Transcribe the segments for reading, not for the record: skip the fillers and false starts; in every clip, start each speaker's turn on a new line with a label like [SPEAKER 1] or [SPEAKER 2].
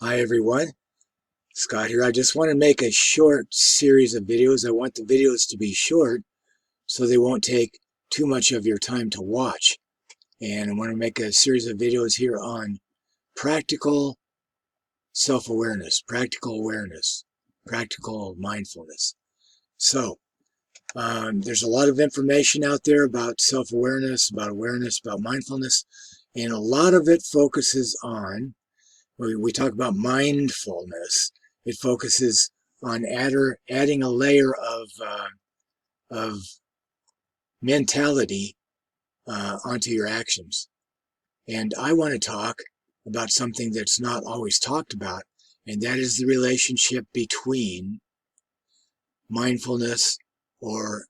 [SPEAKER 1] Hi everyone, Scott here. I just want to make a short series of videos. I want the videos to be short so they won't take too much of your time to watch. And I want to make a series of videos here on practical self-awareness, practical awareness, practical mindfulness. So, there's a lot of information out there about self-awareness, about awareness, about mindfulness, and a lot of it focuses on when we talk about mindfulness, it focuses on adding a layer of mentality onto your actions. And I want to talk about something that's not always talked about, and that is the relationship between mindfulness or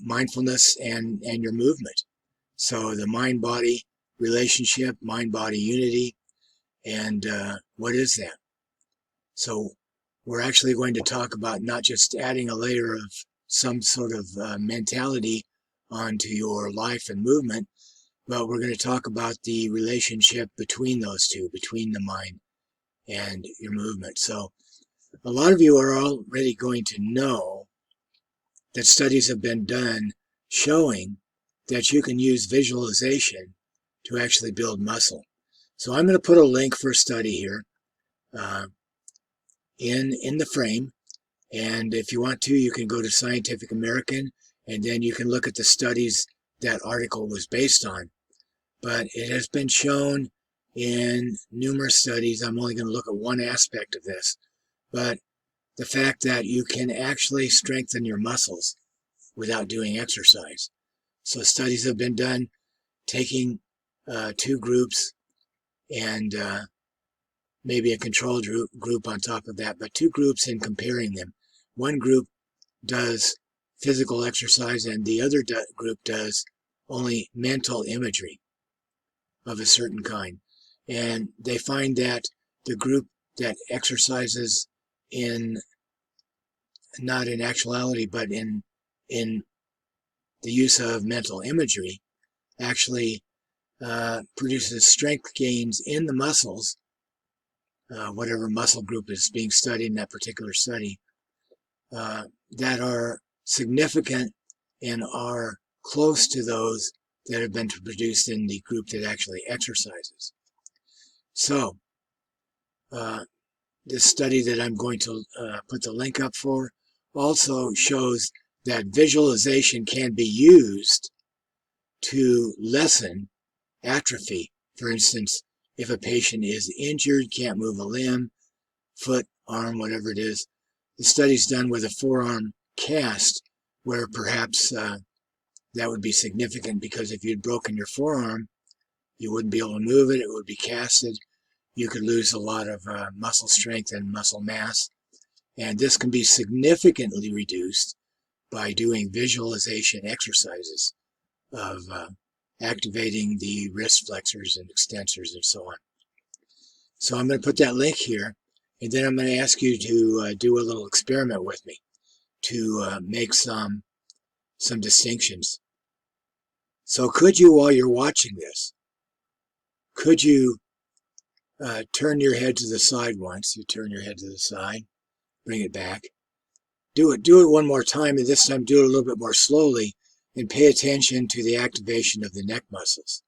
[SPEAKER 1] mindfulness and your movement. So the mind-body relationship, mind-body unity, and what is that? So we're actually going to talk about not just adding a layer of some sort of mentality onto your life and movement, but we're going to talk about the relationship between those two, between the mind and your movement. So a lot of you are already going to know that studies have been done showing that you can use visualization to actually build muscle. So I'm going to put a link for a study here in the frame. And if you want to, you can go to Scientific American, and then you can look at the studies that article was based on. But it has been shown in numerous studies. I'm only going to look at one aspect of this, but the fact that you can actually strengthen your muscles without doing exercise. So studies have been done taking two groups and maybe a control group on top of that, but two groups and comparing them. One group does physical exercise and the other group does only mental imagery of a certain kind. And they find that the group that exercises in, not in actuality, but in the use of mental imagery, actually produces strength gains in the muscles, whatever muscle group is being studied in that particular study, that are significant and are close to those that have been produced in the group that actually exercises. So, this study that I'm going to put the link up for also shows that visualization can be used to lessen atrophy. For instance, if a patient is injured, can't move a limb, foot, arm, whatever it is, the study's done with a forearm cast where perhaps that would be significant because if you'd broken your forearm, you wouldn't be able to move it. It would be casted. You could lose a lot of muscle strength and muscle mass. And this can be significantly reduced by doing visualization exercises of activating the wrist flexors and extensors and so on. So I'm going to put that link here, and then I'm going to ask you to do a little experiment with me to make some distinctions. So could you, while you're watching this, could you turn your head to the side once? You turn your head to the side, bring it back. Do it one more time, and this time do it a little bit more slowly, and pay attention to the activation of the neck muscles.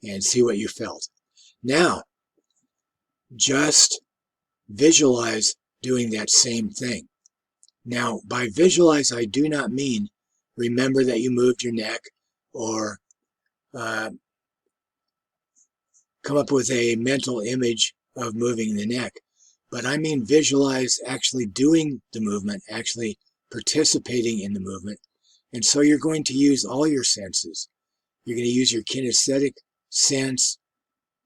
[SPEAKER 1] And see what you felt. Now, just visualize doing that same thing. Now, by visualize, I do not mean remember that you moved your neck or come up with a mental image of moving the neck. But I mean visualize actually doing the movement, actually participating in the movement. And so you're going to use all your senses. You're going to use your kinesthetic sense,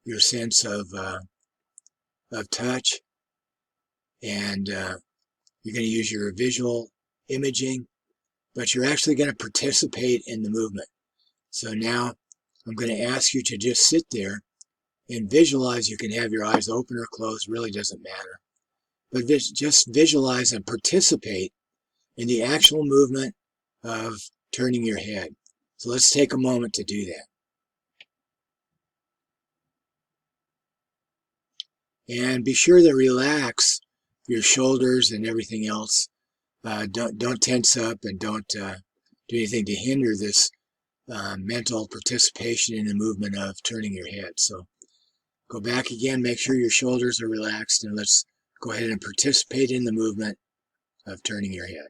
[SPEAKER 1] your sense of touch, and you're going to use your visual imaging, but you're actually going to participate in the movement. So now I'm going to ask you to just sit there and visualize. You can have your eyes open or closed, really doesn't matter. But just visualize and participate in the actual movement of turning your head. So let's take a moment to do that. And be sure to relax your shoulders and everything else. Don't tense up, and don't do anything to hinder this mental participation in the movement of turning your head. So go back again, make sure your shoulders are relaxed, and let's go ahead and participate in the movement of turning your head.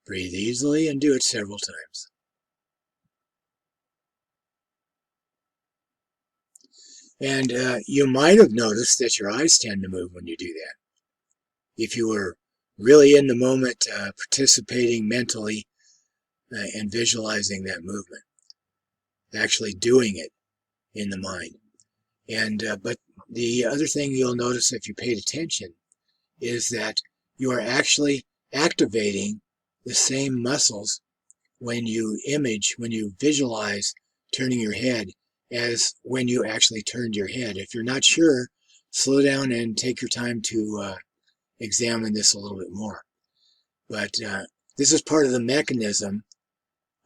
[SPEAKER 1] Breathe easily and do it several times. And you might have noticed that your eyes tend to move when you do that. If you were really in the moment, participating mentally and visualizing that movement, actually doing it in the mind. And but the other thing you'll notice if you paid attention is that you are actually activating the same muscles when you visualize turning your head as when you actually turned your head. If you're not sure, slow down and take your time to examine this a little bit more. But this is part of the mechanism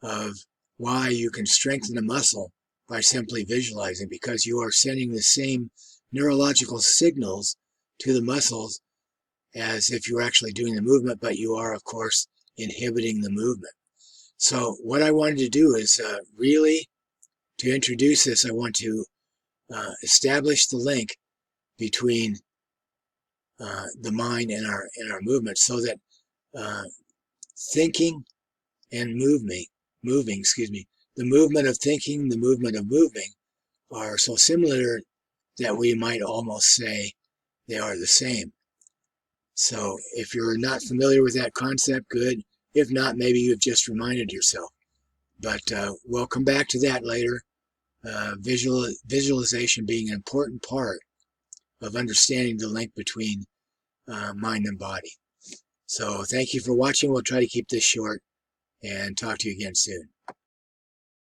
[SPEAKER 1] of why you can strengthen a muscle by simply visualizing, because you are sending the same neurological signals to the muscles as if you were actually doing the movement, but you are, of course, inhibiting the movement. So what I wanted to do is really, to introduce this, I want to establish the link between the mind and our movement, so that thinking and moving, the movement of thinking, the movement of moving are so similar that we might almost say they are the same. So if you're not familiar with that concept, good. If not, maybe you've just reminded yourself. But we'll come back to that later. Visualization being an important part of understanding the link between mind and body. So thank you for watching. We'll try to keep this short and talk to you again soon.